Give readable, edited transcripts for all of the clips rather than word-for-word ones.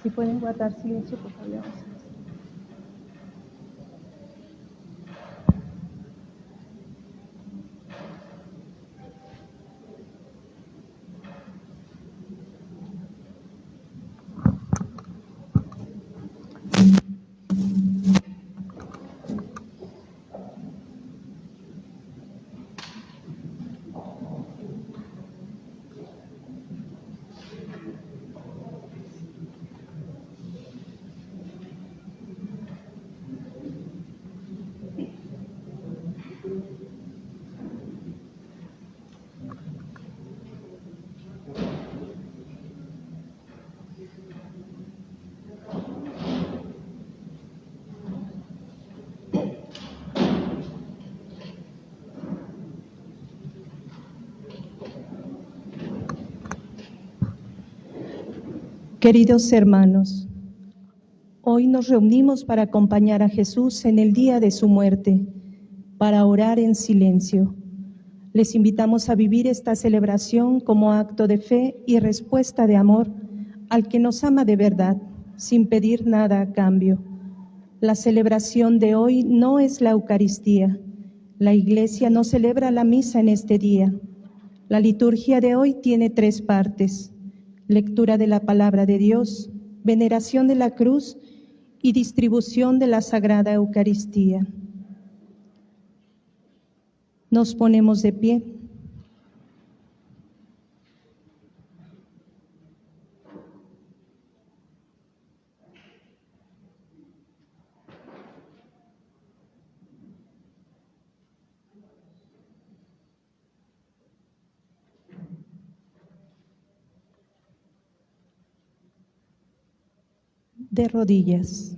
Si pueden guardar silencio, por favor. Queridos hermanos, hoy nos reunimos para acompañar a Jesús en el día de su muerte, para orar en silencio. Les invitamos a vivir esta celebración como acto de fe y respuesta de amor al que nos ama de verdad, sin pedir nada a cambio. La celebración de hoy no es la Eucaristía. La Iglesia no celebra la misa en este día. La liturgia de hoy tiene 3 partes: lectura de la palabra de Dios, veneración de la cruz y distribución de la Sagrada Eucaristía. Nos ponemos de pie. De rodillas.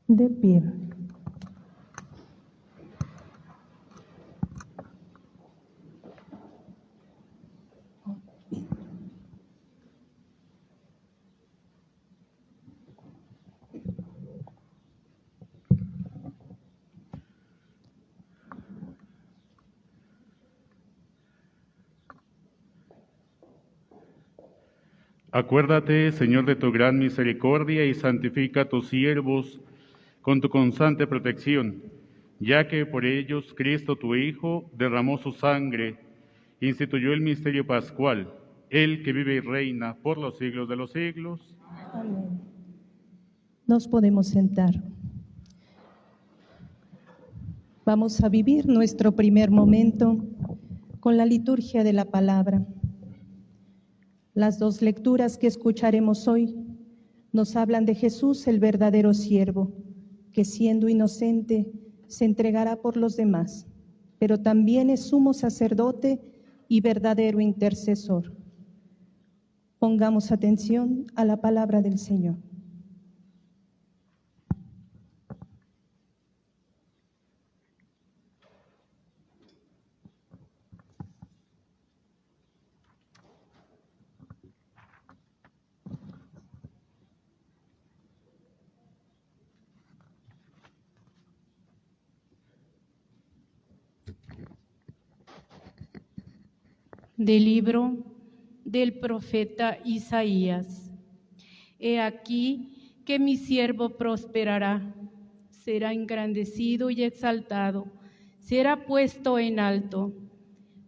De pie. Acuérdate, Señor, de tu gran misericordia y santifica a tus siervos con tu constante protección, ya que por ellos Cristo tu Hijo derramó su sangre, instituyó el misterio pascual, Él que vive y reina por los siglos de los siglos. Amén. Nos podemos sentar. Vamos a vivir nuestro primer momento con la liturgia de la palabra. Las 2 lecturas que escucharemos hoy nos hablan de Jesús, el verdadero siervo, que siendo inocente se entregará por los demás, pero también es sumo sacerdote y verdadero intercesor. Pongamos atención a la palabra del Señor. Del libro del profeta Isaías. He aquí que mi siervo prosperará, será engrandecido y exaltado, será puesto en alto.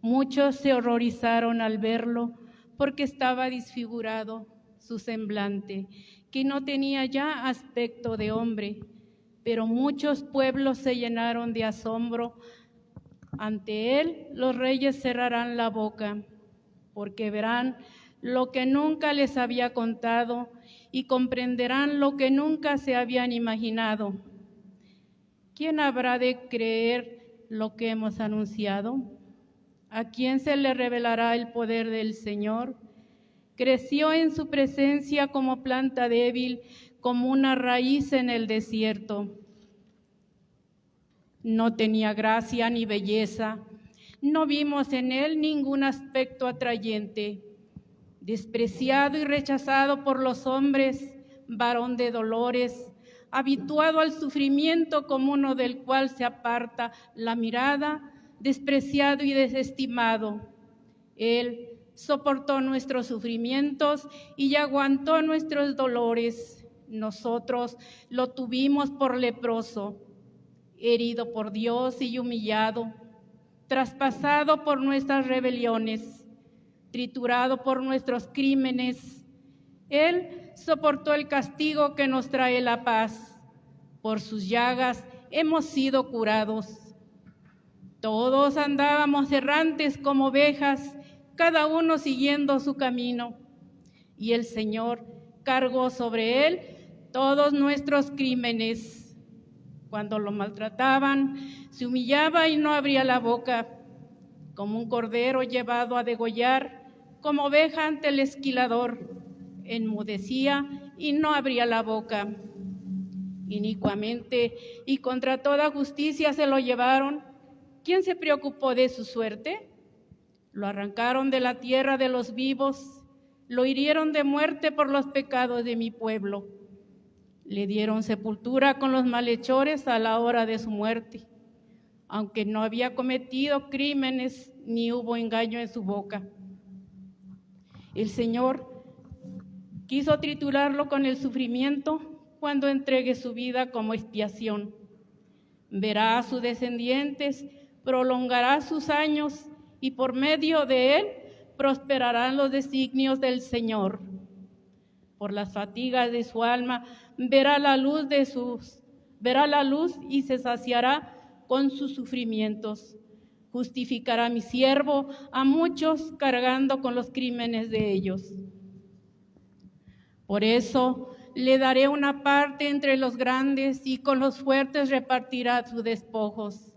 Muchos se horrorizaron al verlo, porque estaba desfigurado su semblante, que no tenía ya aspecto de hombre. Pero muchos pueblos se llenaron de asombro. Ante él los reyes cerrarán la boca, porque verán lo que nunca les había contado y comprenderán lo que nunca se habían imaginado. ¿Quién habrá de creer lo que hemos anunciado? ¿A quién se le revelará el poder del Señor? Creció en su presencia como planta débil, como una raíz en el desierto. No tenía gracia ni belleza, no vimos en él ningún aspecto atrayente. Despreciado y rechazado por los hombres, varón de dolores, habituado al sufrimiento como uno del cual se aparta la mirada, despreciado y desestimado. Él soportó nuestros sufrimientos y aguantó nuestros dolores. Nosotros lo tuvimos por leproso, herido por Dios y humillado, traspasado por nuestras rebeliones, triturado por nuestros crímenes. Él soportó el castigo que nos trae la paz. Por sus llagas hemos sido curados. Todos andábamos errantes como ovejas, cada uno siguiendo su camino. Y el Señor cargó sobre él todos nuestros crímenes. Cuando lo maltrataban, se humillaba y no abría la boca. Como un cordero llevado a degollar, como oveja ante el esquilador, enmudecía y no abría la boca. Inicuamente y contra toda justicia se lo llevaron. ¿Quién se preocupó de su suerte? Lo arrancaron de la tierra de los vivos, lo hirieron de muerte por los pecados de mi pueblo. Le dieron sepultura con los malhechores a la hora de su muerte, aunque no había cometido crímenes ni hubo engaño en su boca. El Señor quiso triturarlo con el sufrimiento cuando entregue su vida como expiación. Verá a sus descendientes, prolongará sus años y por medio de él prosperarán los designios del Señor. Por las fatigas de su alma verá la luz y se saciará con sus sufrimientos. Justificará mi siervo a muchos cargando con los crímenes de ellos. Por eso le daré una parte entre los grandes y con los fuertes repartirá sus despojos,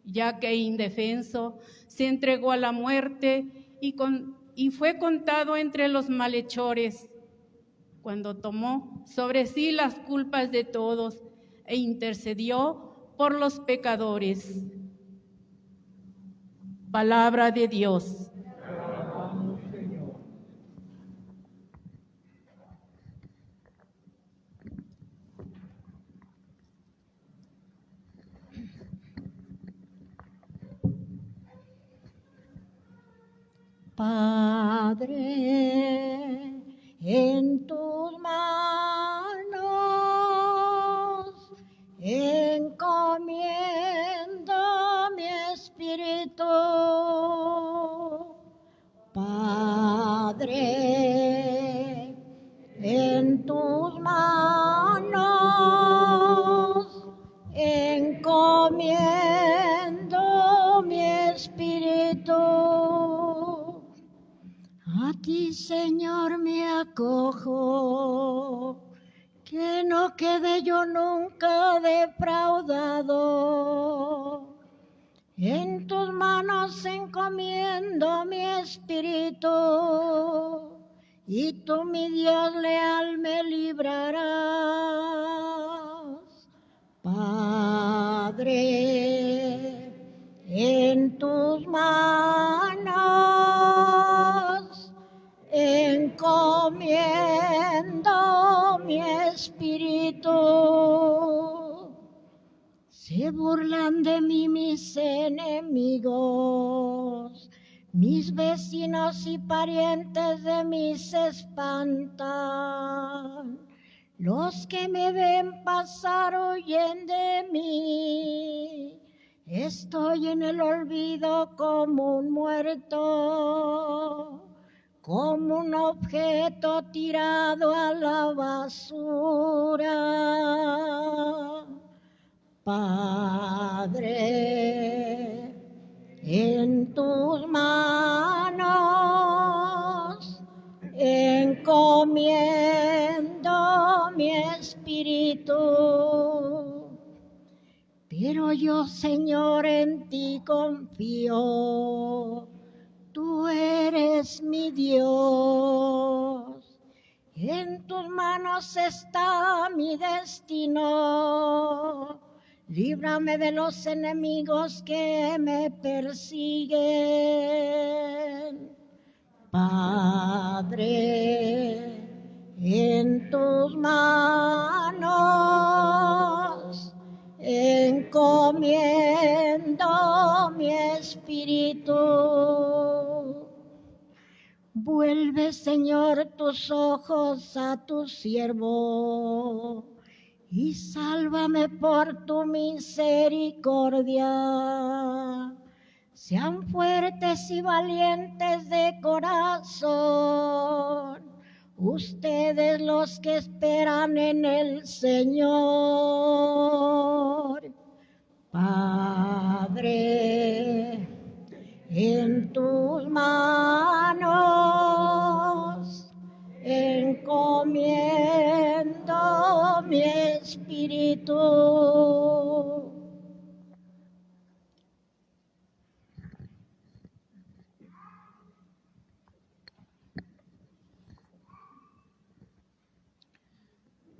ya que indefenso se entregó a la muerte y fue contado entre los malhechores, cuando tomó sobre sí las culpas de todos e intercedió por los pecadores. Palabra de Dios. Padre, en tus manos encomiendo mi espíritu. Padre, en tus manos encomiendo mi espíritu. A ti, Señor, me acojo, que no quede yo nunca defraudado. En tus manos encomiendo mi espíritu, y tú, mi Dios leal, me librarás. Padre, en tus manos encomiendo mi espíritu. Se burlan de mí mis enemigos, Mis vecinos y parientes de mí se espantan. Los que me ven pasar huyen de mí. Estoy en el olvido como un muerto, como un objeto tirado a la basura. Padre, en tus manos encomiendo mi espíritu. Pero yo, Señor, en ti confío. Tú eres mi Dios. En tus manos está mi destino. Líbrame de los enemigos que me persiguen. Padre, en tus manos encomiendo mi espíritu. Vuelve, Señor, tus ojos a tu siervo y sálvame por tu misericordia. Sean fuertes y valientes de corazón, ustedes los que esperan en el Señor. Padre, en tus manos encomiendo mi espíritu.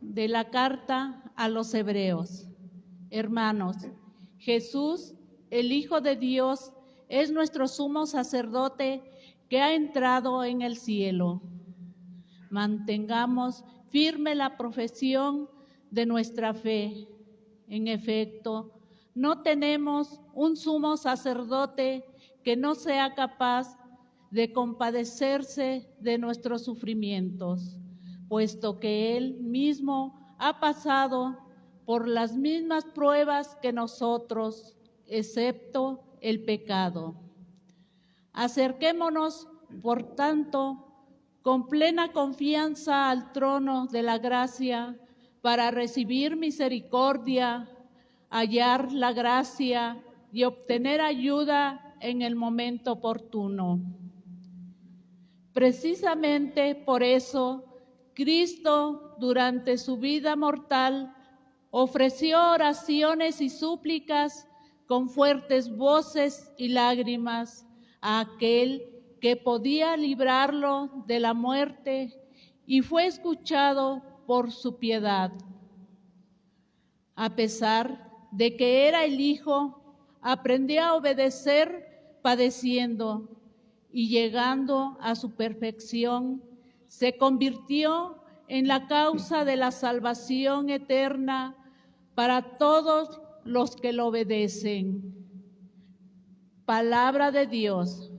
De la carta a los Hebreos. Hermanos, Jesús, el Hijo de Dios, es nuestro sumo sacerdote que ha entrado en el cielo. Mantengamos firme la profesión de nuestra fe. En efecto, no tenemos un sumo sacerdote que no sea capaz de compadecerse de nuestros sufrimientos, puesto que Él mismo ha pasado por las mismas pruebas que nosotros, excepto el pecado. Acerquémonos, por tanto, con plena confianza al trono de la gracia para recibir misericordia, hallar la gracia y obtener ayuda en el momento oportuno. Precisamente por eso, Cristo, durante su vida mortal, ofreció oraciones y súplicas con fuertes voces y lágrimas a aquel que podía librarlo de la muerte y fue escuchado por su piedad. A pesar de que era el Hijo, aprendió a obedecer padeciendo y llegando a su perfección, se convirtió en la causa de la salvación eterna para todos los que lo obedecen. Palabra de Dios.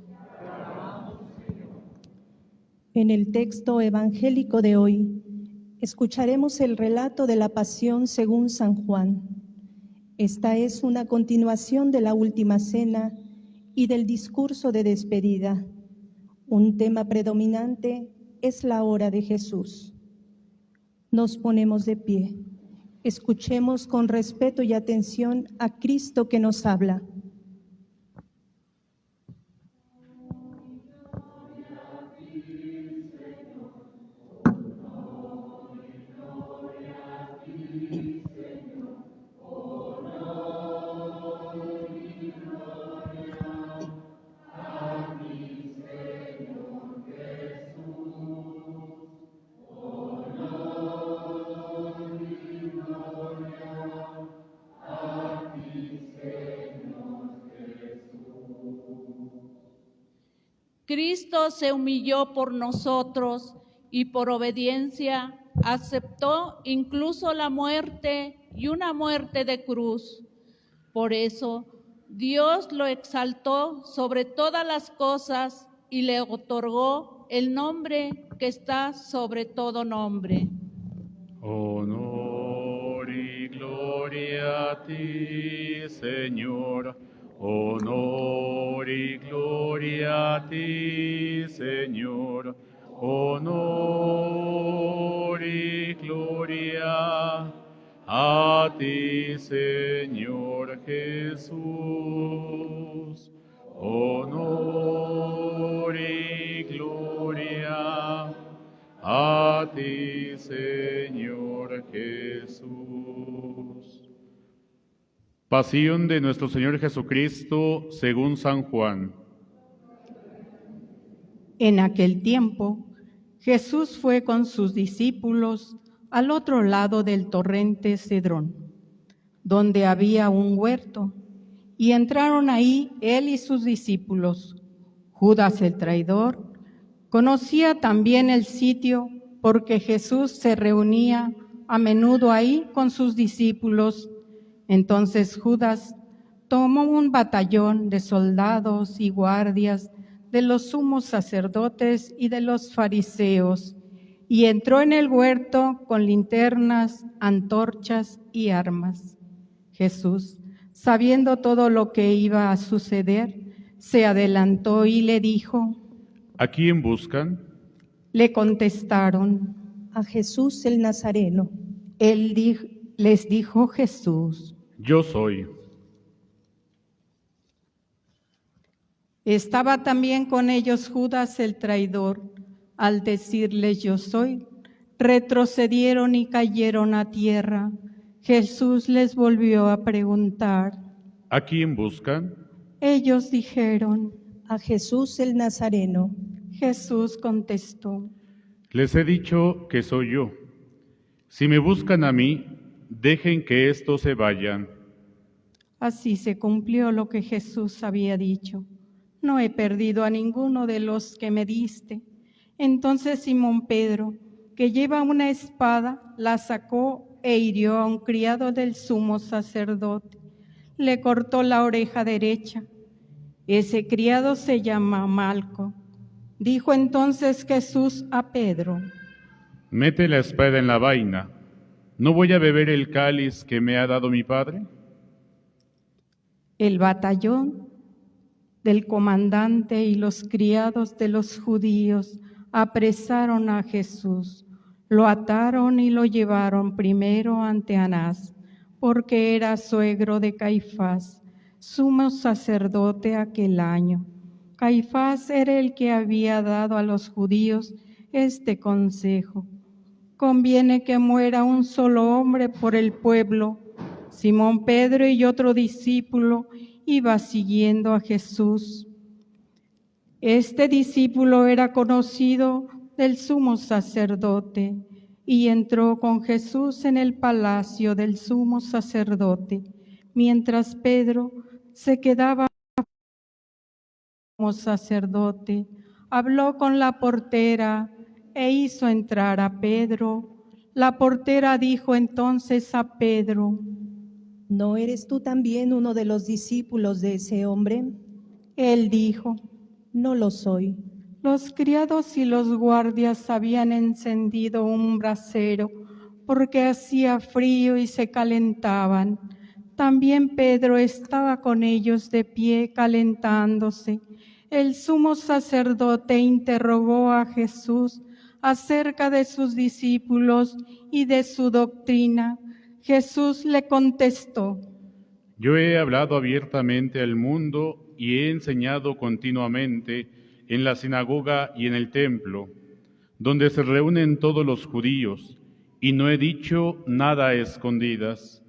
En el texto evangélico de hoy, escucharemos el relato de la Pasión según San Juan. Esta es una continuación de la Última Cena y del discurso de despedida. Un tema predominante es la hora de Jesús. Nos ponemos de pie. Escuchemos con respeto y atención a Cristo que nos habla. Cristo se humilló por nosotros y por obediencia aceptó incluso la muerte y una muerte de cruz. Por eso, Dios lo exaltó sobre todas las cosas y le otorgó el nombre que está sobre todo nombre. Honor y gloria a ti, Señor. Honor y gloria a ti, Señor. Honor y gloria a ti, Señor Jesús. Honor y gloria a ti, Señor Jesús. Pasión de nuestro Señor Jesucristo según San Juan. En aquel tiempo, Jesús fue con sus discípulos al otro lado del torrente Cedrón, donde había un huerto, y entraron ahí él y sus discípulos. Judas el traidor conocía también el sitio porque Jesús se reunía a menudo ahí con sus discípulos. Entonces Judas tomó un batallón de soldados y guardias de los sumos sacerdotes y de los fariseos, y entró en el huerto con linternas, antorchas y armas. Jesús, sabiendo todo lo que iba a suceder, se adelantó y le dijo: ¿A quién buscan? Le contestaron. A Jesús el Nazareno. Les dijo Jesús: Yo soy. Estaba también con ellos Judas el traidor. Al decirles yo soy, retrocedieron y cayeron a tierra. Jesús les volvió a preguntar. ¿A quién buscan? Ellos dijeron: A Jesús el Nazareno. Jesús contestó: Les he dicho que soy yo. Si me buscan a mí, dejen que estos se vayan. Así se cumplió lo que Jesús había dicho: No he perdido a ninguno de los que me diste. Entonces Simón Pedro, que lleva una espada, la sacó e hirió a un criado del sumo sacerdote. Le cortó la oreja derecha. Ese criado se llama Malco. Dijo entonces Jesús a Pedro: Mete la espada en la vaina. ¿No voy a beber el cáliz que me ha dado mi Padre? El batallón del comandante y los criados de los judíos apresaron a Jesús, lo ataron y lo llevaron primero ante Anás, porque era suegro de Caifás, sumo sacerdote aquel año. Caifás era el que había dado a los judíos este consejo: conviene que muera un solo hombre por el pueblo. Simón Pedro y otro discípulo iba siguiendo a Jesús. Este discípulo era conocido del sumo sacerdote y entró con Jesús en el palacio del sumo sacerdote, mientras Pedro se quedaba como sacerdote. Habló con la portera e hizo entrar a Pedro. La portera dijo entonces a Pedro: ¿No eres tú también uno de los discípulos de ese hombre? Él dijo: No lo soy. Los criados y los guardias habían encendido un brasero porque hacía frío y se calentaban. También Pedro estaba con ellos de pie calentándose. El sumo sacerdote interrogó a Jesús acerca de sus discípulos y de su doctrina. Jesús le contestó: Yo he hablado abiertamente al mundo y he enseñado continuamente en la sinagoga y en el templo, donde se reúnen todos los judíos, y no he dicho nada a escondidas.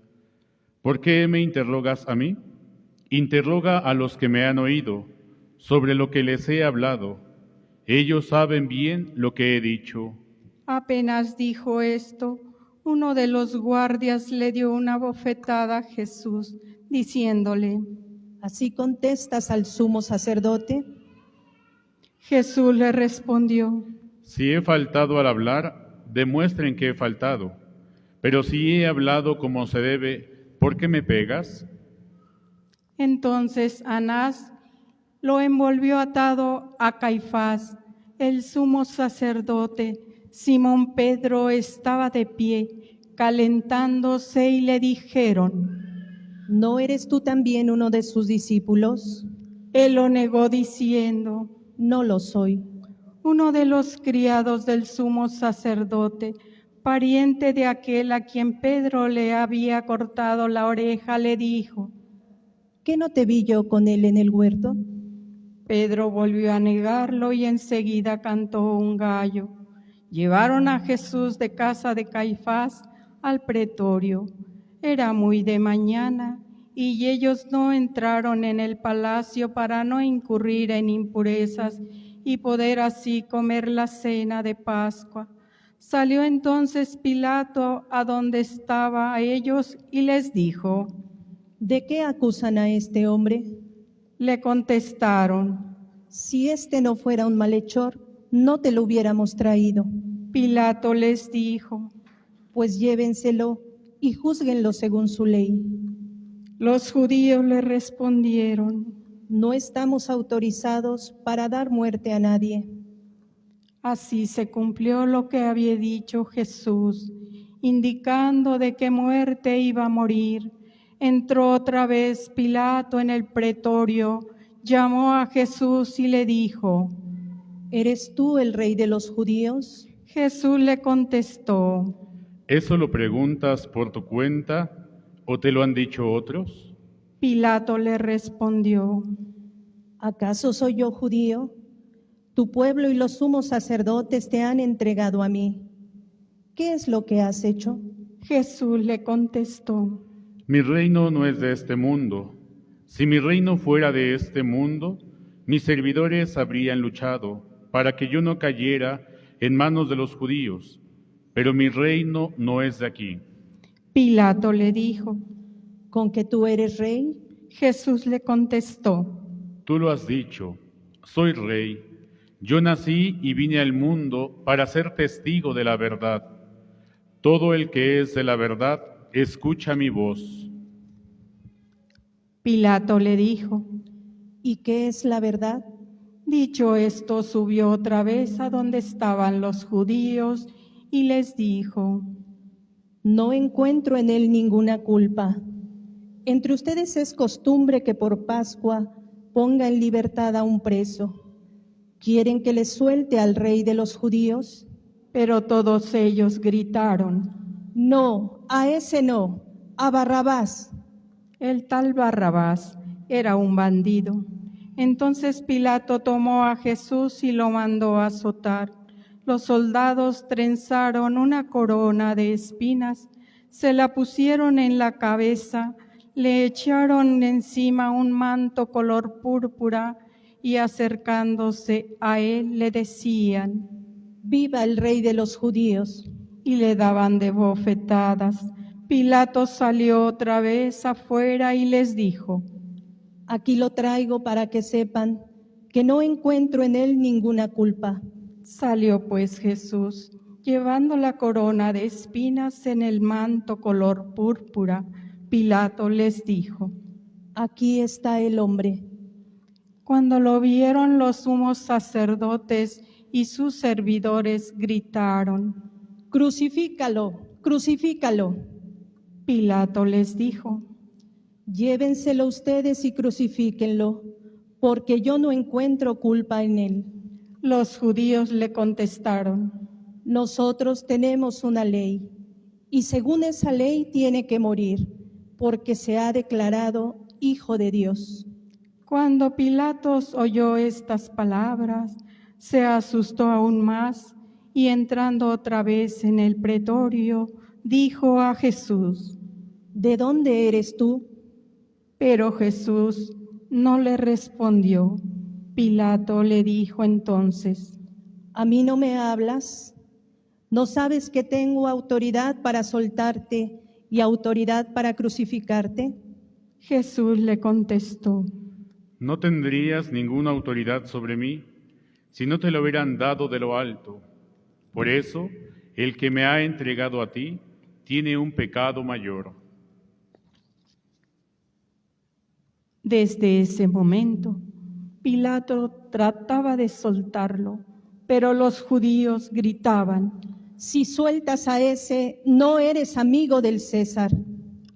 ¿Por qué me interrogas a mí? Interroga a los que me han oído sobre lo que les he hablado. Ellos saben bien lo que he dicho. Apenas dijo esto, uno de los guardias le dio una bofetada a Jesús, diciéndole: ¿Así contestas al sumo sacerdote? Jesús le respondió: Si he faltado al hablar, demuestren que he faltado. Pero si he hablado como se debe, ¿por qué me pegas? Entonces Anás lo envolvió atado a Caifás, el sumo sacerdote. Simón Pedro estaba de pie, calentándose, y le dijeron: ¿No eres tú también uno de sus discípulos? Él lo negó diciendo: No lo soy. uno de los criados del sumo sacerdote, pariente de aquel a quien Pedro le había cortado la oreja, le dijo: ¿Qué no te vi yo con él en el huerto? Pedro volvió a negarlo y enseguida cantó un gallo. Llevaron a Jesús de casa de Caifás al pretorio. Era muy de mañana y ellos no entraron en el palacio para no incurrir en impurezas y poder así comer la cena de Pascua. Salió entonces Pilato a donde estaban ellos y les dijo: ¿De qué acusan a este hombre? Le contestaron: Si este no fuera un malhechor, no te lo hubiéramos traído. Pilato les dijo: Pues llévenselo y júzguenlo según su ley. Los judíos le respondieron: No estamos autorizados para dar muerte a nadie. Así se cumplió lo que había dicho Jesús, indicando de qué muerte iba a morir. Entró otra vez Pilato en el pretorio, llamó a Jesús y le dijo: ¿Eres tú el rey de los judíos? Jesús le contestó: ¿Eso lo preguntas por tu cuenta o te lo han dicho otros? Pilato le respondió: ¿Acaso soy yo judío? Tu pueblo y los sumos sacerdotes te han entregado a mí. ¿Qué es lo que has hecho? Jesús le contestó: Mi reino no es de este mundo. Si mi reino fuera de este mundo, mis servidores habrían luchado para que yo no cayera en manos de los judíos, pero mi reino no es de aquí. Pilato le dijo: ¿Con que tú eres rey? Jesús le contestó: Tú lo has dicho, soy rey. Yo nací y vine al mundo para ser testigo de la verdad. Todo el que es de la verdad, escucha mi voz. Pilato le dijo: ¿Y qué es la verdad? Dicho esto, subió otra vez a donde estaban los judíos y les dijo: No encuentro en él ninguna culpa. Entre ustedes es costumbre que por Pascua ponga en libertad a un preso. ¿Quieren que les suelte al rey de los judíos? Pero todos ellos gritaron: No, a ese no, a Barrabás. el tal Barrabás era un bandido. Entonces Pilato tomó a Jesús y lo mandó a azotar. Los soldados trenzaron una corona de espinas, se la pusieron en la cabeza, le echaron encima un manto color púrpura y acercándose a él le decían: Viva el rey de los judíos. y le daban de bofetadas. Pilato salió otra vez afuera y les dijo: Aquí lo traigo para que sepan que no encuentro en él ninguna culpa. Salió pues Jesús, llevando la corona de espinas en el manto color púrpura. Pilato les dijo: Aquí está el hombre. Cuando lo vieron los sumos sacerdotes y sus servidores gritaron: Crucifícalo, crucifícalo. Pilato les dijo: Llévenselo ustedes y crucifíquenlo, porque yo no encuentro culpa en él. Los judíos le contestaron: Nosotros tenemos una ley, y según esa ley tiene que morir, porque se ha declarado Hijo de Dios. Cuando Pilatos oyó estas palabras, se asustó aún más y entrando otra vez en el pretorio, dijo a Jesús: ¿De dónde eres tú? Pero Jesús no le respondió. Pilato le dijo entonces: ¿A mí no me hablas? ¿No sabes que tengo autoridad para soltarte y autoridad para crucificarte? Jesús le contestó: No tendrías ninguna autoridad sobre mí si no te lo hubieran dado de lo alto. Por eso, el que me ha entregado a ti tiene un pecado mayor. Desde ese momento, Pilato trataba de soltarlo, pero los judíos gritaban: Si sueltas a ese, no eres amigo del César.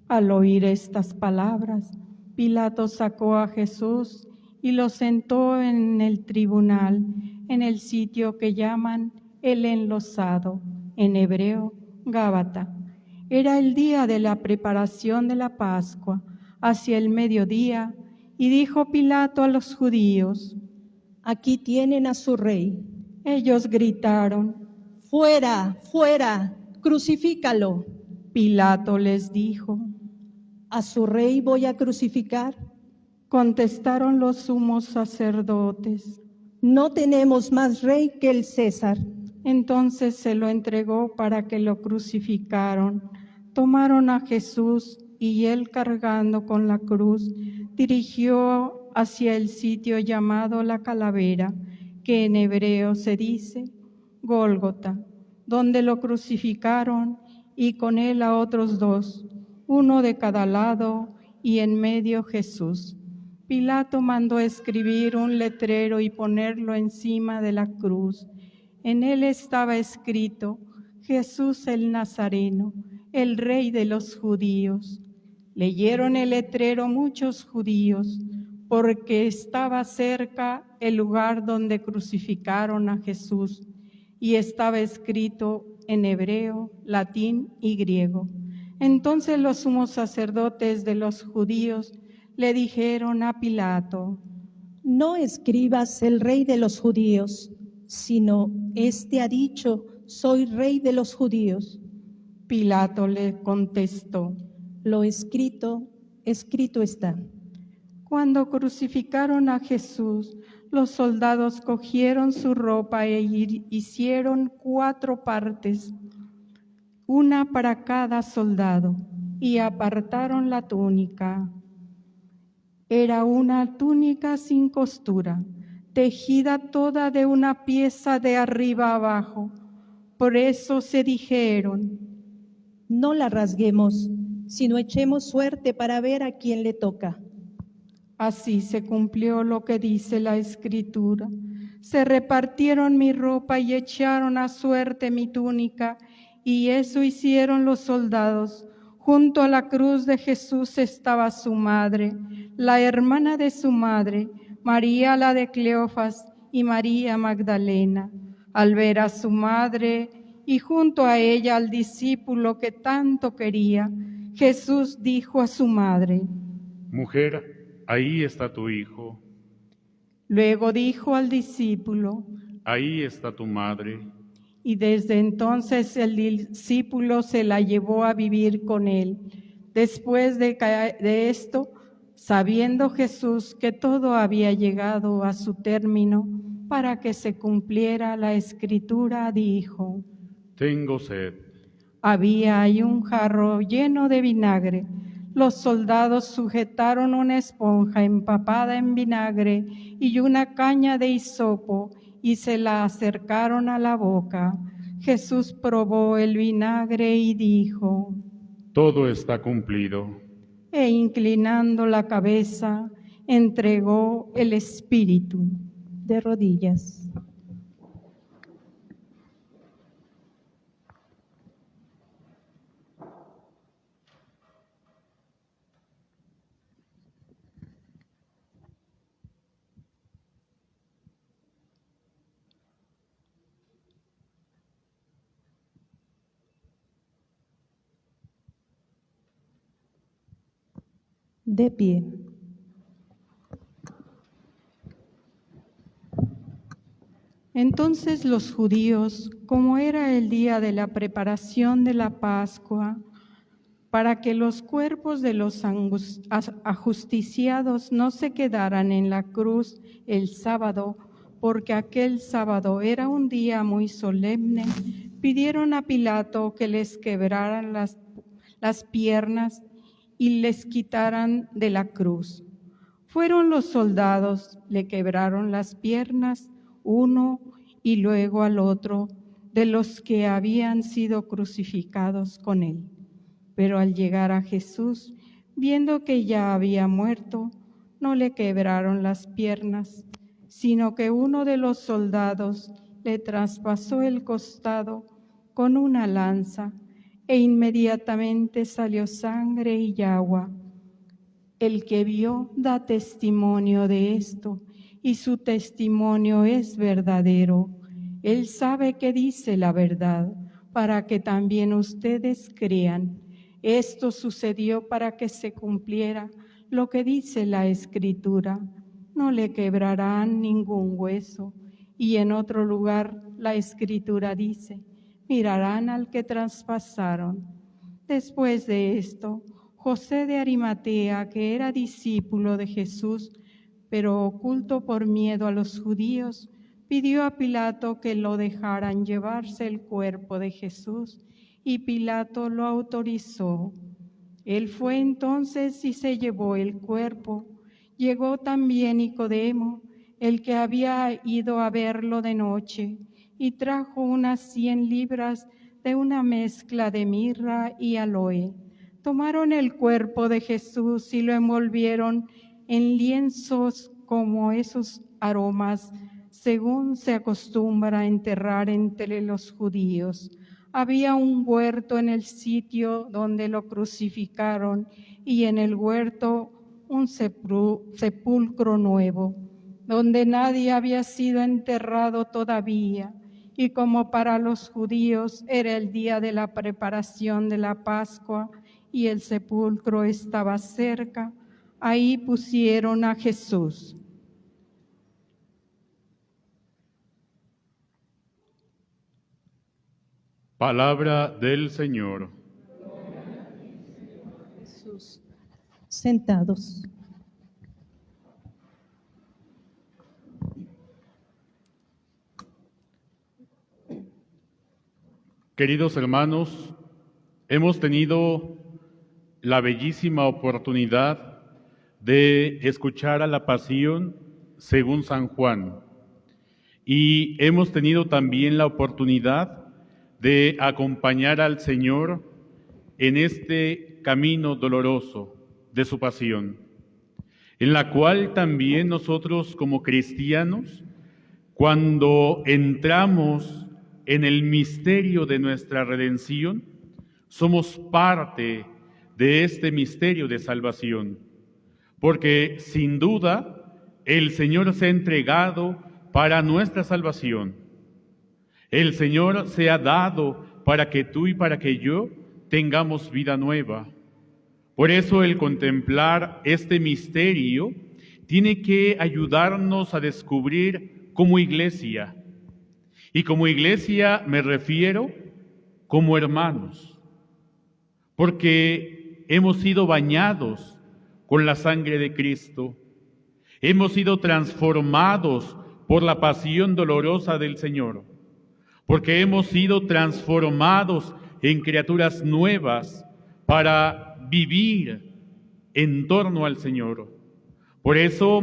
Al oír estas palabras, Pilato sacó a Jesús y lo sentó en el tribunal, en el sitio que llaman el Enlosado, en hebreo, Gábata. Era el día de la preparación de la Pascua, hacia el mediodía, y dijo Pilato a los judíos: Aquí tienen a su rey. Ellos gritaron: Fuera, fuera, crucifícalo. Pilato les dijo: ¿A su rey voy a crucificar? Contestaron los sumos sacerdotes: No tenemos más rey que el César. Entonces se lo entregó para que lo crucificaran. Tomaron a Jesús y él, cargando con la cruz, dirigió hacia el sitio llamado la Calavera, que en hebreo se dice Gólgota, donde lo crucificaron, y con él a otros dos, uno de cada lado, y en medio Jesús. Pilato mandó escribir un letrero y ponerlo encima de la cruz. En él estaba escrito: Jesús el Nazareno, el Rey de los judíos. Leyeron el letrero muchos judíos, porque estaba cerca el lugar donde crucificaron a Jesús, y estaba escrito en hebreo, latín y griego. Entonces los sumos sacerdotes de los judíos le dijeron a Pilato: No escribas el rey de los judíos, sino este ha dicho: soy rey de los judíos. Pilato le contestó: Lo escrito, escrito está. Cuando crucificaron a Jesús, los soldados cogieron su ropa e hicieron 4 partes, una para cada soldado, y apartaron la túnica. Era una túnica sin costura, tejida toda de una pieza de arriba abajo. Por eso se dijeron: No la rasguemos, sino echemos suerte para ver a quién le toca. Así se cumplió lo que dice la Escritura. Se repartieron mi ropa y echaron a suerte mi túnica, y eso hicieron los soldados. Junto a la cruz de Jesús estaba su madre, la hermana de su madre, María la de Cleofas y María Magdalena. Al ver a su madre y junto a ella al discípulo que tanto quería, Jesús dijo a su madre: Mujer, ahí está tu hijo. Luego dijo al discípulo: Ahí está tu madre. Y desde entonces el discípulo se la llevó a vivir con él. Después de esto, sabiendo Jesús que todo había llegado a su término, para que se cumpliera la Escritura, dijo: Tengo sed. Había ahí un jarro lleno de vinagre. Los soldados sujetaron una esponja empapada en vinagre y una caña de hisopo y se la acercaron a la boca. Jesús probó el vinagre y dijo: Todo está cumplido. E inclinando la cabeza, entregó el espíritu. De rodillas. De pie. Entonces los judíos, como era el día de la preparación de la Pascua, para que los cuerpos de los ajusticiados no se quedaran en la cruz el sábado, porque aquel sábado era un día muy solemne, pidieron a Pilato que les quebraran las piernas y les quitaran de la cruz. Fueron los soldados, le quebraron las piernas, uno y luego al otro, de los que habían sido crucificados con él. Pero al llegar a Jesús, viendo que ya había muerto, no le quebraron las piernas, sino que uno de los soldados le traspasó el costado con una lanza, e inmediatamente salió sangre y agua. El que vio da testimonio de esto, y su testimonio es verdadero. Él sabe que dice la verdad, para que también ustedes crean. Esto sucedió para que se cumpliera lo que dice la Escritura: no le quebrarán ningún hueso. Y en otro lugar la Escritura dice: mirarán al que traspasaron. Después de esto, José de Arimatea, que era discípulo de Jesús, pero oculto por miedo a los judíos, pidió a Pilato que lo dejaran llevarse el cuerpo de Jesús, y Pilato lo autorizó. Él fue entonces y se llevó el cuerpo. Llegó también Nicodemo, el que había ido a verlo de noche, y trajo unas 100 libras de una mezcla de mirra y aloe. Tomaron el cuerpo de Jesús y lo envolvieron en lienzos como esos aromas, según se acostumbra a enterrar entre los judíos. Había un huerto en el sitio donde lo crucificaron, y en el huerto un sepulcro nuevo, donde nadie había sido enterrado todavía. Y como para los judíos era el día de la preparación de la Pascua y el sepulcro estaba cerca, ahí pusieron a Jesús. Palabra del Señor. Jesús. Sentados. Queridos hermanos, hemos tenido la bellísima oportunidad de escuchar a la Pasión según San Juan, y hemos tenido también la oportunidad de acompañar al Señor en este camino doloroso de su pasión, en la cual también nosotros como cristianos, cuando entramos en el misterio de nuestra redención, somos parte de este misterio de salvación, porque sin duda el Señor se ha entregado para nuestra salvación. El Señor se ha dado para que tú y para que yo tengamos vida nueva. Por eso el contemplar este misterio tiene que ayudarnos a descubrir como iglesia. Y como iglesia me refiero como hermanos, porque hemos sido bañados con la sangre de Cristo, hemos sido transformados por la pasión dolorosa del Señor, porque hemos sido transformados en criaturas nuevas para vivir en torno al Señor. Por eso,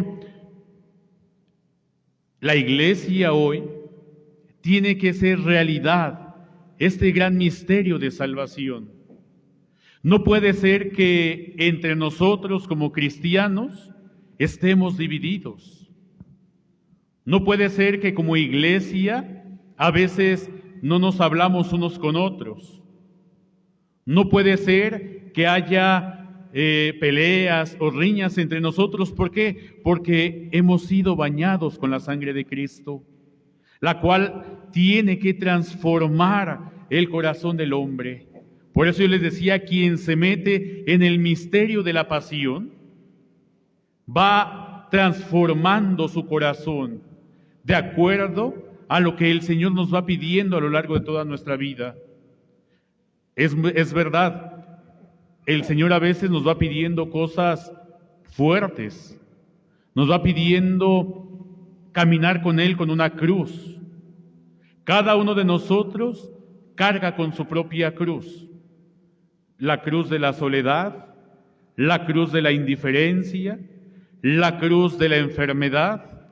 la iglesia hoy tiene que ser realidad este gran misterio de salvación. No puede ser que entre nosotros como cristianos estemos divididos. No puede ser que como iglesia a veces no nos hablamos unos con otros. No puede ser que haya peleas o riñas entre nosotros. ¿Por qué? Porque hemos sido bañados con la sangre de Cristo, la cual tiene que transformar el corazón del hombre. Por eso yo les decía, quien se mete en el misterio de la pasión va transformando su corazón de acuerdo a lo que el Señor nos va pidiendo a lo largo de toda nuestra vida. Es verdad, el Señor a veces nos va pidiendo cosas fuertes, nos va pidiendo caminar con Él con una cruz. Cada uno de nosotros carga con su propia cruz. La cruz de la soledad, la cruz de la indiferencia, la cruz de la enfermedad,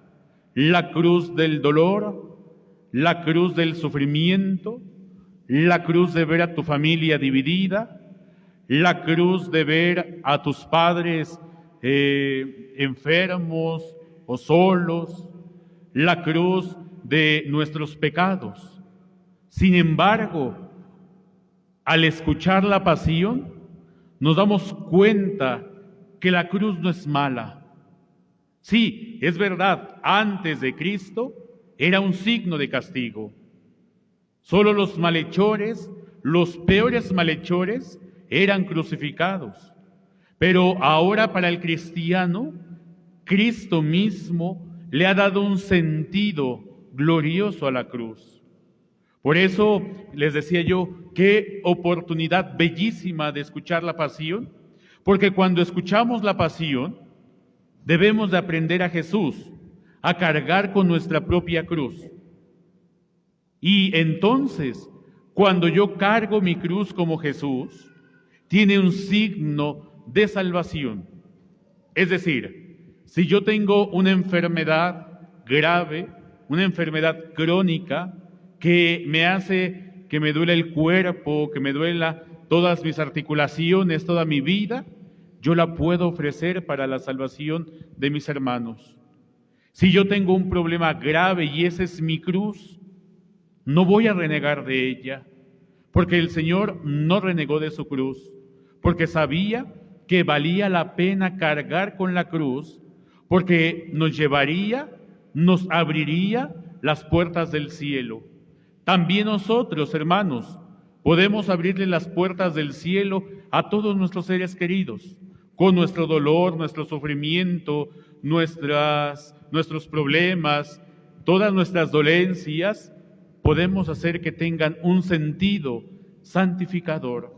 la cruz del dolor, la cruz del sufrimiento, la cruz de ver a tu familia dividida, la cruz de ver a tus padres enfermos o solos, la cruz de nuestros pecados. Sin embargo, al escuchar la pasión, nos damos cuenta que la cruz no es mala. Sí, es verdad, antes de Cristo era un signo de castigo. Solo los malhechores, los peores malhechores, eran crucificados. Pero ahora para el cristiano, Cristo mismo le ha dado un sentido glorioso a la cruz. Por eso les decía yo, qué oportunidad bellísima de escuchar la pasión, porque cuando escuchamos la pasión, debemos de aprender a Jesús a cargar con nuestra propia cruz. Y entonces, cuando yo cargo mi cruz como Jesús, tiene un signo de salvación. Es decir, si yo tengo una enfermedad grave, una enfermedad crónica, que me hace que me duele el cuerpo, que me duela todas mis articulaciones, toda mi vida, yo la puedo ofrecer para la salvación de mis hermanos. Si yo tengo un problema grave y esa es mi cruz, no voy a renegar de ella, porque el Señor no renegó de su cruz, porque sabía que valía la pena cargar con la cruz, porque nos llevaría, nos abriría las puertas del cielo. También nosotros, hermanos, podemos abrirle las puertas del cielo a todos nuestros seres queridos, con nuestro dolor, nuestro sufrimiento, nuestros problemas, todas nuestras dolencias, podemos hacer que tengan un sentido santificador,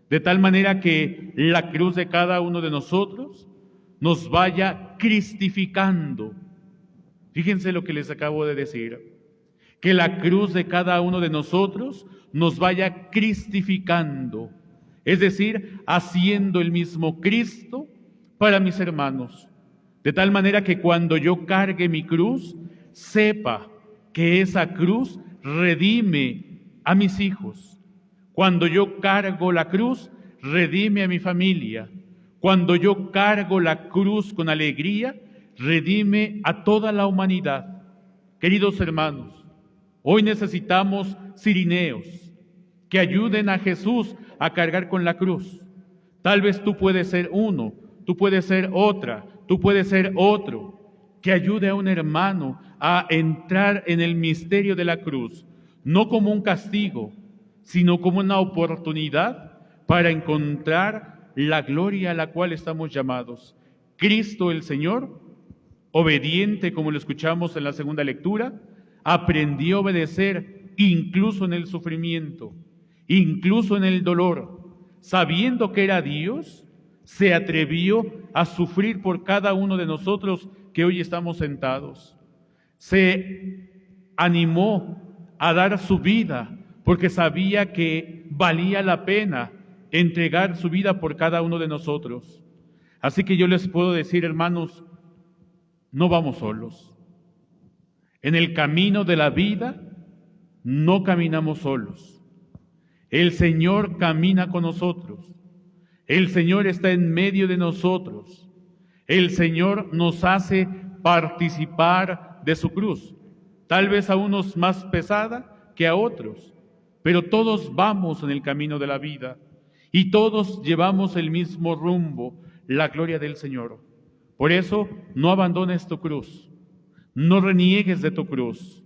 de tal manera que la cruz de cada uno de nosotros nos vaya cristificando. Fíjense lo que les acabo de decir, que la cruz de cada uno de nosotros nos vaya cristificando, es decir, haciendo el mismo Cristo para mis hermanos, de tal manera que cuando yo cargue mi cruz, sepa que esa cruz redime a mis hijos. Cuando yo cargo la cruz, redime a mi familia. Cuando yo cargo la cruz con alegría, redime a toda la humanidad. Queridos hermanos, hoy necesitamos cirineos que ayuden a Jesús a cargar con la cruz. Tal vez tú puedes ser uno, tú puedes ser otra, tú puedes ser otro, que ayude a un hermano a entrar en el misterio de la cruz, no como un castigo, sino como una oportunidad para encontrar la gloria a la cual estamos llamados. Cristo el Señor, obediente como lo escuchamos en la segunda lectura, aprendió a obedecer incluso en el sufrimiento, incluso en el dolor. Sabiendo que era Dios, se atrevió a sufrir por cada uno de nosotros que hoy estamos sentados. Se animó a dar su vida porque sabía que valía la pena entregar su vida por cada uno de nosotros. Así que yo les puedo decir, hermanos, no vamos solos. En el camino de la vida no caminamos solos. El Señor camina con nosotros. El Señor está en medio de nosotros. El Señor nos hace participar de su cruz. Tal vez a unos más pesada que a otros, pero todos vamos en el camino de la vida y todos llevamos el mismo rumbo, la gloria del Señor. Por eso, no abandones tu cruz, no reniegues de tu cruz.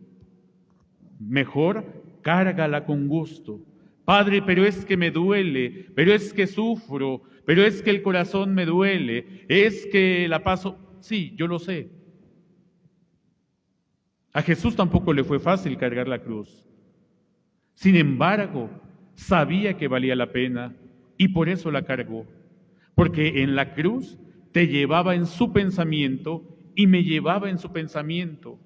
Mejor, cárgala con gusto. Padre, pero es que me duele, pero es que sufro, pero es que el corazón me duele, es que la paso... Sí, yo lo sé. A Jesús tampoco le fue fácil cargar la cruz. Sin embargo, sabía que valía la pena y por eso la cargó. Porque en la cruz te llevaba en su pensamiento y me llevaba en su pensamiento.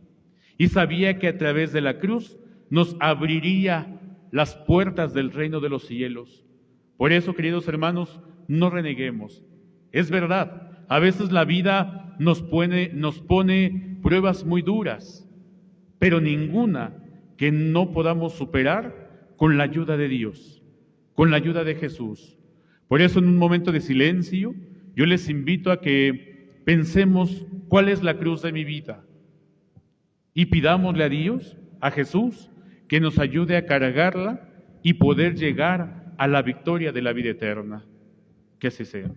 Y sabía que a través de la cruz nos abriría las puertas del reino de los cielos. Por eso, queridos hermanos, no reneguemos. Es verdad, a veces la vida nos pone pruebas muy duras, pero ninguna que no podamos superar con la ayuda de Dios, con la ayuda de Jesús. Por eso, en un momento de silencio, yo les invito a que pensemos cuál es la cruz de mi vida y pidámosle a Dios, a Jesús, que nos ayude a cargarla y poder llegar a la victoria de la vida eterna. Que así sea.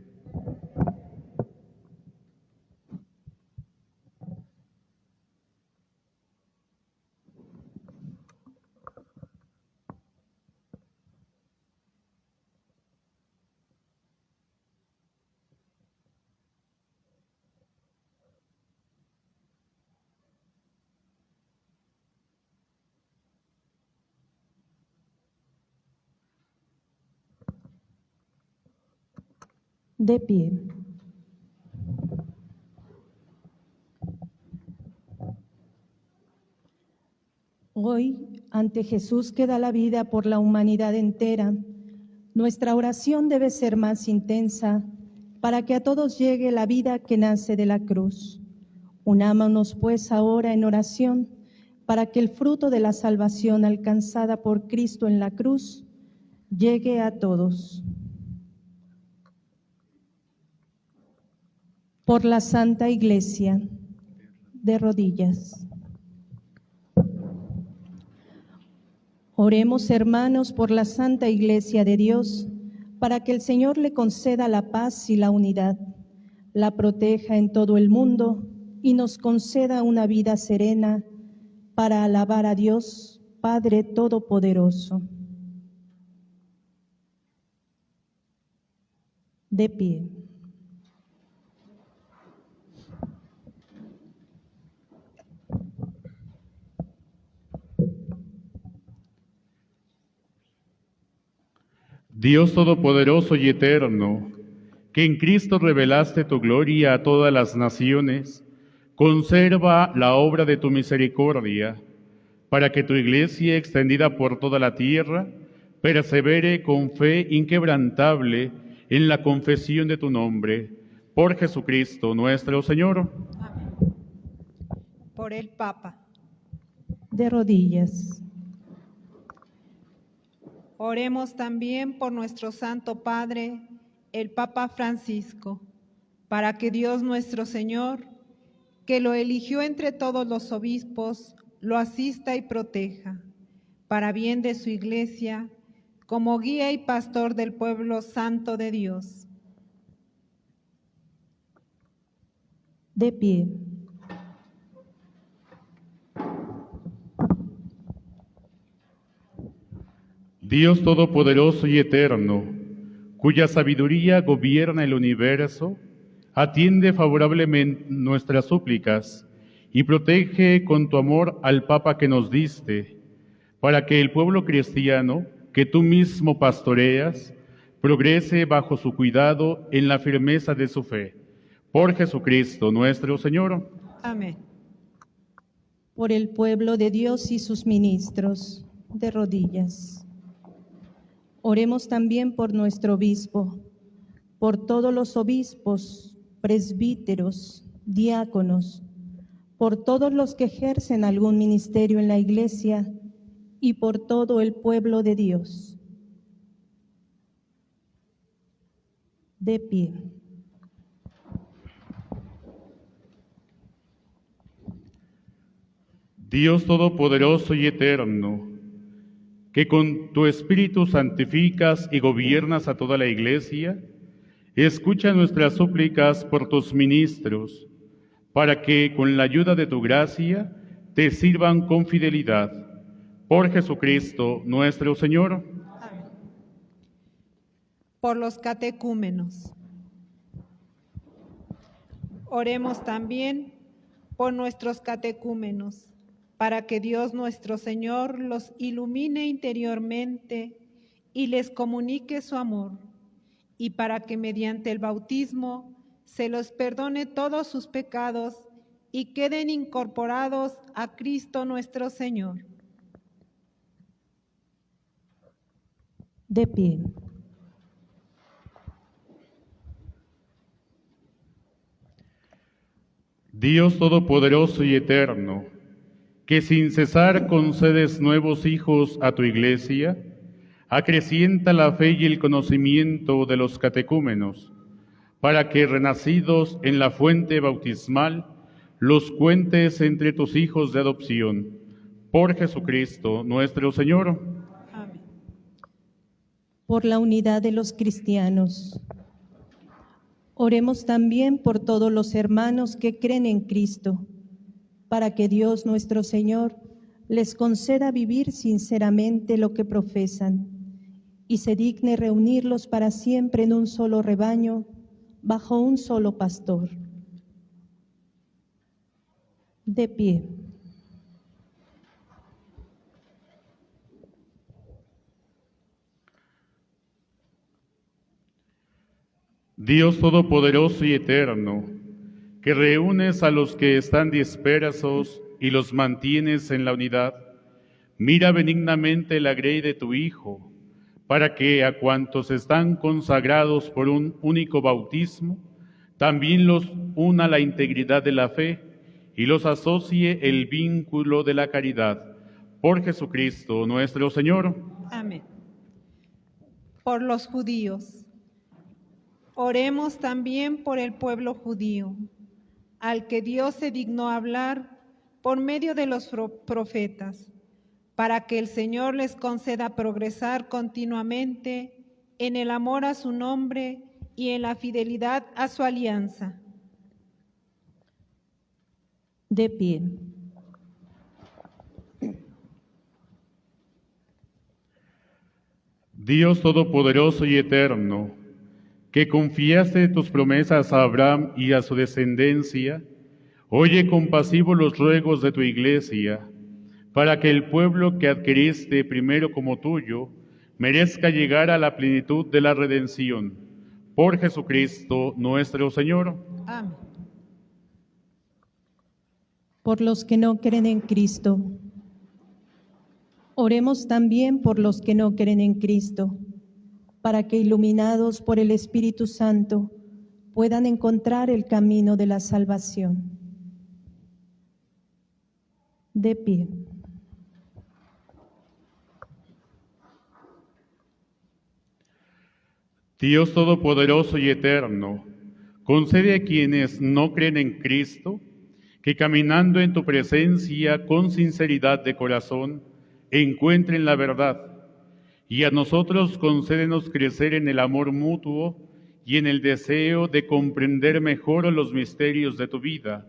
De pie. Hoy, ante Jesús que da la vida por la humanidad entera, nuestra oración debe ser más intensa para que a todos llegue la vida que nace de la cruz. Unámonos pues ahora en oración para que el fruto de la salvación alcanzada por Cristo en la cruz llegue a todos. Por la Santa Iglesia, de rodillas. Oremos, hermanos, por la Santa Iglesia de Dios, para que el Señor le conceda la paz y la unidad, la proteja en todo el mundo y nos conceda una vida serena para alabar a Dios, Padre Todopoderoso. De pie. Dios Todopoderoso y Eterno, que en Cristo revelaste tu gloria a todas las naciones, conserva la obra de tu misericordia, para que tu Iglesia, extendida por toda la tierra, persevere con fe inquebrantable en la confesión de tu nombre, por Jesucristo nuestro Señor. Amén. Por el Papa. De rodillas. Oremos también por nuestro Santo Padre, el Papa Francisco, para que Dios nuestro Señor, que lo eligió entre todos los obispos, lo asista y proteja, para bien de su Iglesia, como guía y pastor del pueblo santo de Dios. De pie. Dios Todopoderoso y Eterno, cuya sabiduría gobierna el universo, atiende favorablemente nuestras súplicas y protege con tu amor al Papa que nos diste, para que el pueblo cristiano, que tú mismo pastoreas, progrese bajo su cuidado en la firmeza de su fe. Por Jesucristo nuestro Señor. Amén. Por el pueblo de Dios y sus ministros, de rodillas. Oremos también por nuestro obispo, por todos los obispos, presbíteros, diáconos, por todos los que ejercen algún ministerio en la Iglesia y por todo el pueblo de Dios. De pie. Dios Todopoderoso y Eterno, que con tu Espíritu santificas y gobiernas a toda la Iglesia, escucha nuestras súplicas por tus ministros, para que con la ayuda de tu gracia te sirvan con fidelidad. Por Jesucristo nuestro Señor. Amén. Por los catecúmenos. Oremos también por nuestros catecúmenos, para que Dios nuestro Señor los ilumine interiormente y les comunique su amor, y para que mediante el bautismo se los perdone todos sus pecados y queden incorporados a Cristo nuestro Señor. De pie. Dios Todopoderoso y Eterno, que sin cesar concedes nuevos hijos a tu Iglesia, acrecienta la fe y el conocimiento de los catecúmenos, para que, renacidos en la fuente bautismal, los cuentes entre tus hijos de adopción. Por Jesucristo nuestro Señor. Amén. Por la unidad de los cristianos. Oremos también por todos los hermanos que creen en Cristo, para que Dios nuestro Señor les conceda vivir sinceramente lo que profesan y se digne reunirlos para siempre en un solo rebaño, bajo un solo pastor. De pie. Dios Todopoderoso y Eterno, que reúnes a los que están dispersos y los mantienes en la unidad, mira benignamente la grey de tu Hijo, para que a cuantos están consagrados por un único bautismo, también los una la integridad de la fe y los asocie el vínculo de la caridad. Por Jesucristo nuestro Señor. Amén. Por los judíos. Oremos también por el pueblo judío, al que Dios se dignó hablar por medio de los profetas, para que el Señor les conceda progresar continuamente en el amor a su nombre y en la fidelidad a su alianza. De pie. Dios Todopoderoso y Eterno, que confiaste tus promesas a Abraham y a su descendencia, oye compasivo los ruegos de tu Iglesia, para que el pueblo que adquiriste primero como tuyo merezca llegar a la plenitud de la redención. Por Jesucristo nuestro Señor. Amén. Por los que no creen en Cristo. Oremos también por los que no creen en Cristo, para que, iluminados por el Espíritu Santo, puedan encontrar el camino de la salvación. De pie. Dios Todopoderoso y Eterno, concede a quienes no creen en Cristo, que caminando en tu presencia con sinceridad de corazón, encuentren la verdad, y a nosotros concédenos crecer en el amor mutuo y en el deseo de comprender mejor los misterios de tu vida,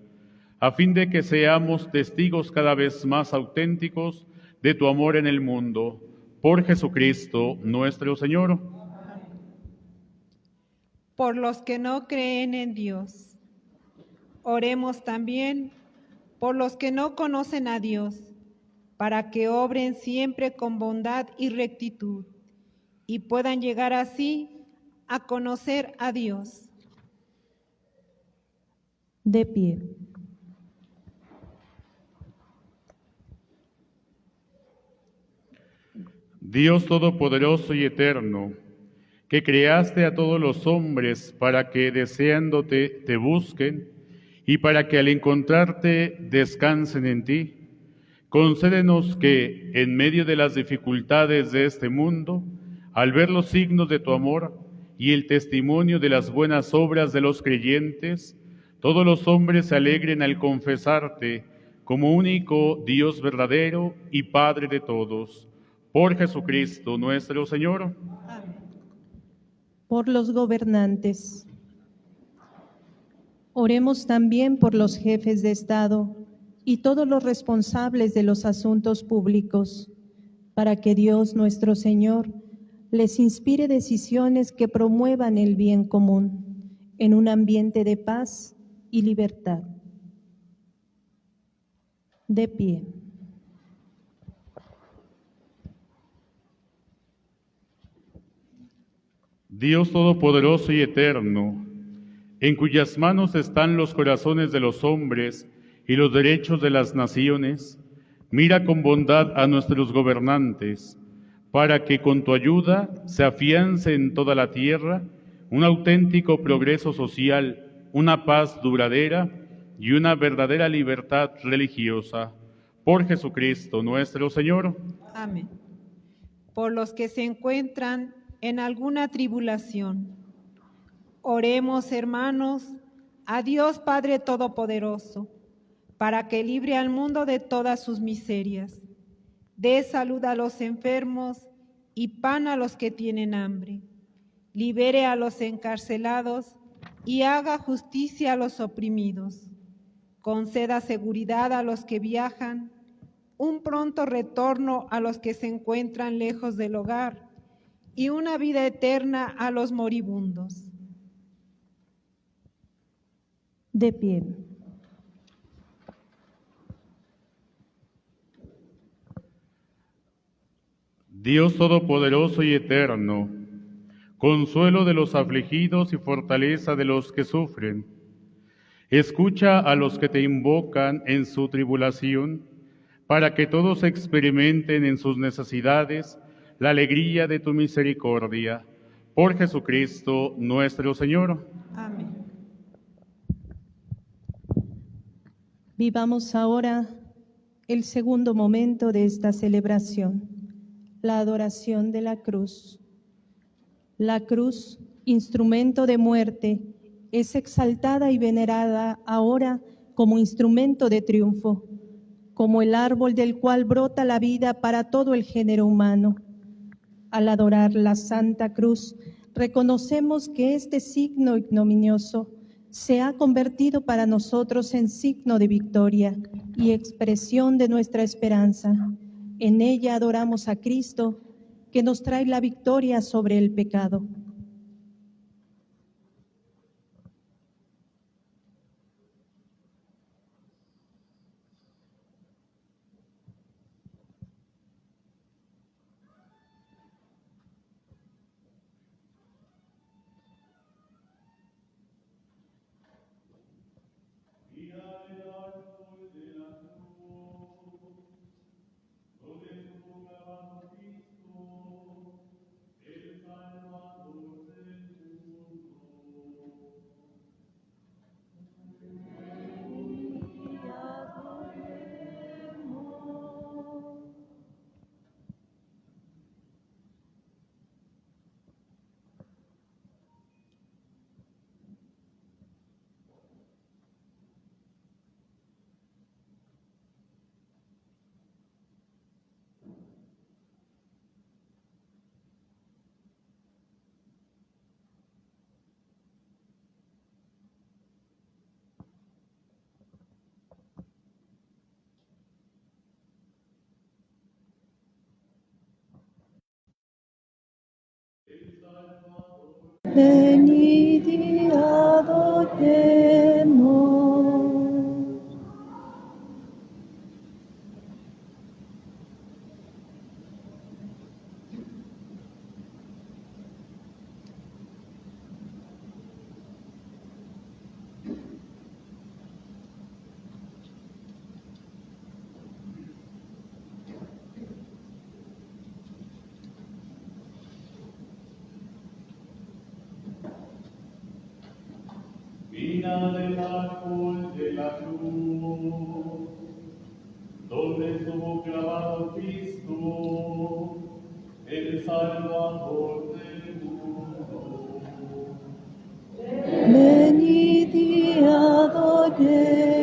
a fin de que seamos testigos cada vez más auténticos de tu amor en el mundo. Por Jesucristo nuestro Señor. Por los que no creen en Dios. Oremos también por los que no conocen a Dios, para que obren siempre con bondad y rectitud, y puedan llegar así a conocer a Dios. De pie. Dios Todopoderoso y Eterno, que creaste a todos los hombres para que, deseándote, te busquen, y para que al encontrarte descansen en ti, concédenos que, en medio de las dificultades de este mundo, al ver los signos de tu amor y el testimonio de las buenas obras de los creyentes, todos los hombres se alegren al confesarte como único Dios verdadero y Padre de todos. Por Jesucristo nuestro Señor. Amén. Por los gobernantes. Oremos también por los jefes de Estado y todos los responsables de los asuntos públicos, para que Dios nuestro Señor les inspire decisiones que promuevan el bien común en un ambiente de paz y libertad. De pie. Dios Todopoderoso y Eterno, en cuyas manos están los corazones de los hombres y los derechos de las naciones, mira con bondad a nuestros gobernantes, para que con tu ayuda se afiance en toda la tierra un auténtico progreso social, una paz duradera y una verdadera libertad religiosa. Por Jesucristo nuestro Señor. Amén. Por los que se encuentran en alguna tribulación. Oremos, hermanos, a Dios Padre Todopoderoso, para que libre al mundo de todas sus miserias, dé salud a los enfermos y pan a los que tienen hambre, libere a los encarcelados y haga justicia a los oprimidos, conceda seguridad a los que viajan, un pronto retorno a los que se encuentran lejos del hogar y una vida eterna a los moribundos. De pie. Dios Todopoderoso y Eterno, consuelo de los afligidos y fortaleza de los que sufren, escucha a los que te invocan en su tribulación, para que todos experimenten en sus necesidades la alegría de tu misericordia. Por Jesucristo nuestro Señor. Amén. Vivamos ahora el segundo momento de esta celebración, la adoración de la cruz. La cruz, instrumento de muerte, es exaltada y venerada ahora como instrumento de triunfo, como el árbol del cual brota la vida para todo el género humano. Al adorar la Santa Cruz, reconocemos que este signo ignominioso se ha convertido para nosotros en signo de victoria y expresión de nuestra esperanza. En ella adoramos a Cristo, que nos trae la victoria sobre el pecado. Venid y adoremos. Vida del árbol de la cruz, donde estuvo clavado Cristo, el Salvador del mundo. Venid y adoremos.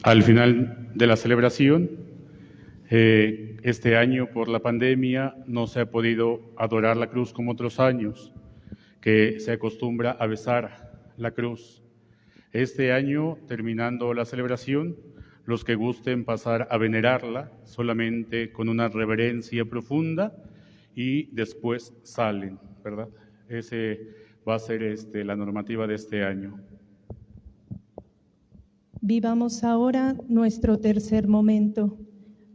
al final de la celebración. Este año, por la pandemia, no se ha podido adorar la cruz como otros años, que se acostumbra a besar la cruz. Este año, terminando la celebración, los que gusten pasar a venerarla solamente con una reverencia profunda y después salen, ¿verdad? Ese va a ser la normativa de este año. Vivamos ahora nuestro tercer momento,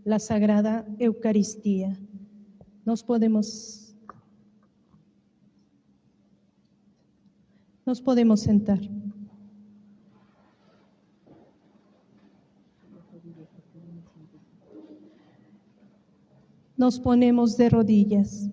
la Sagrada Eucaristía. Nos podemos sentar. Nos ponemos de rodillas.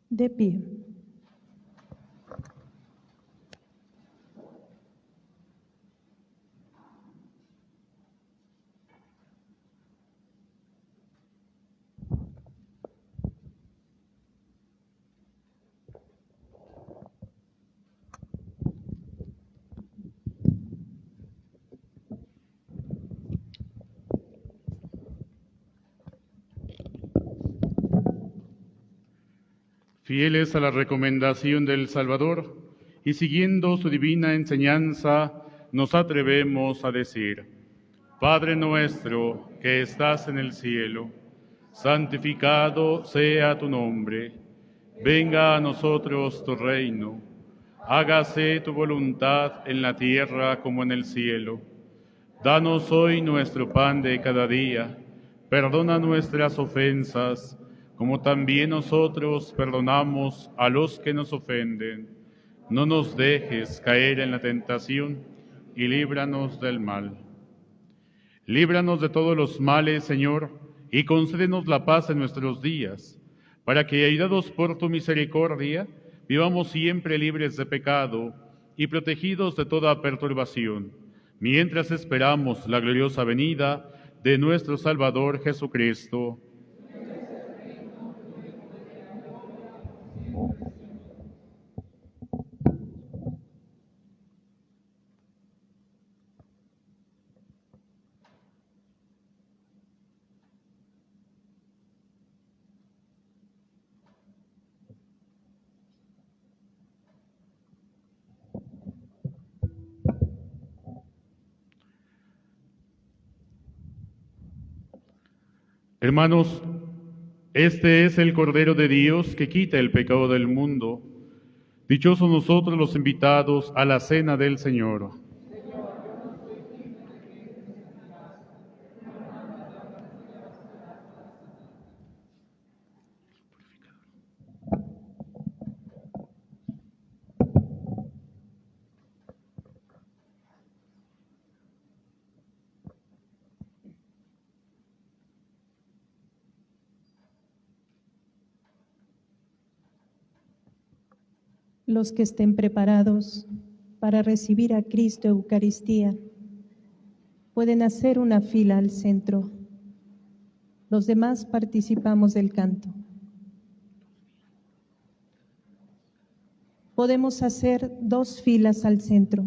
De pie. Fieles a la recomendación del Salvador y siguiendo su divina enseñanza, nos atrevemos a decir: Padre nuestro que estás en el cielo, santificado sea tu nombre. Venga a nosotros tu reino. Hágase tu voluntad en la tierra como en el cielo. Danos hoy nuestro pan de cada día. Perdona nuestras ofensas, como también nosotros perdonamos a los que nos ofenden. No nos dejes caer en la tentación y líbranos del mal. Líbranos de todos los males, Señor, y concédenos la paz en nuestros días, para que, ayudados por tu misericordia, vivamos siempre libres de pecado y protegidos de toda perturbación, mientras esperamos la gloriosa venida de nuestro Salvador Jesucristo. Hermanos, este es el Cordero de Dios que quita el pecado del mundo. Dichosos nosotros los invitados a la cena del Señor. Los que estén preparados para recibir a Cristo Eucaristía pueden hacer una fila al centro. Los demás participamos del canto. Podemos hacer 2 filas al centro.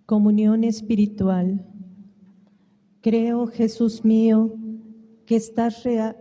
Comunión espiritual. Creo, Jesús mío, que estás real.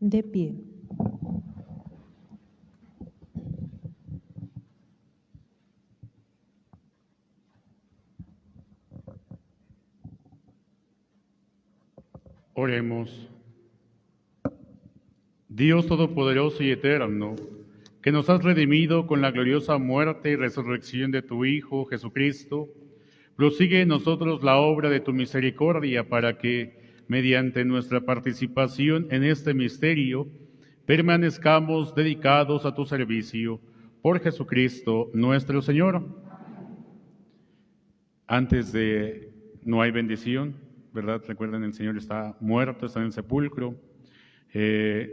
De pie. Oremos. Dios Todopoderoso y Eterno, que nos has redimido con la gloriosa muerte y resurrección de tu Hijo Jesucristo, prosigue en nosotros la obra de tu misericordia para que, mediante nuestra participación en este misterio, permanezcamos dedicados a tu servicio. Por Jesucristo nuestro Señor. No hay bendición, ¿verdad? Recuerden, el Señor está muerto, está en el sepulcro.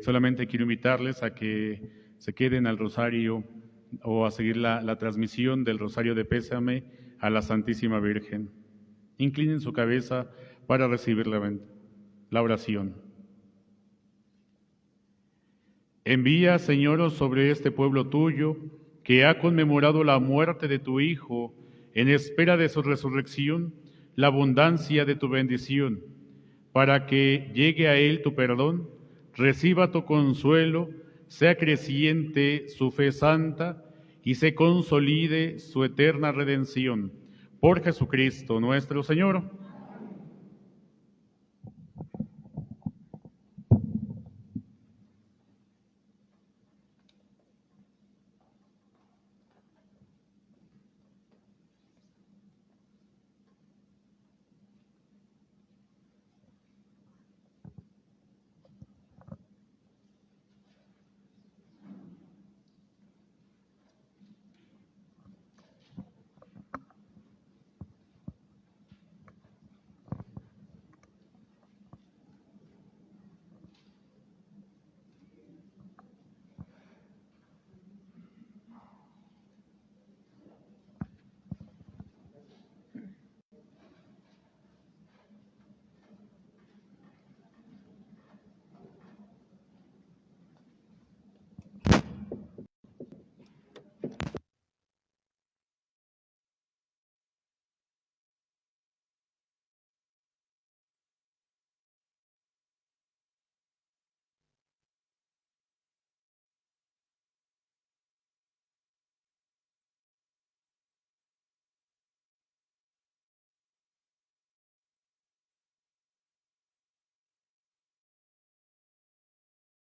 Solamente quiero invitarles a que se queden al rosario o a seguir la transmisión del rosario de pésame a la Santísima Virgen. Inclinen su cabeza para recibir la oración. Envía, Señor, sobre este pueblo tuyo, que ha conmemorado la muerte de tu Hijo, en espera de su resurrección, la abundancia de tu bendición, para que llegue a él tu perdón, reciba tu consuelo, sea creciente su fe santa y se consolide su eterna redención. Por Jesucristo nuestro Señor.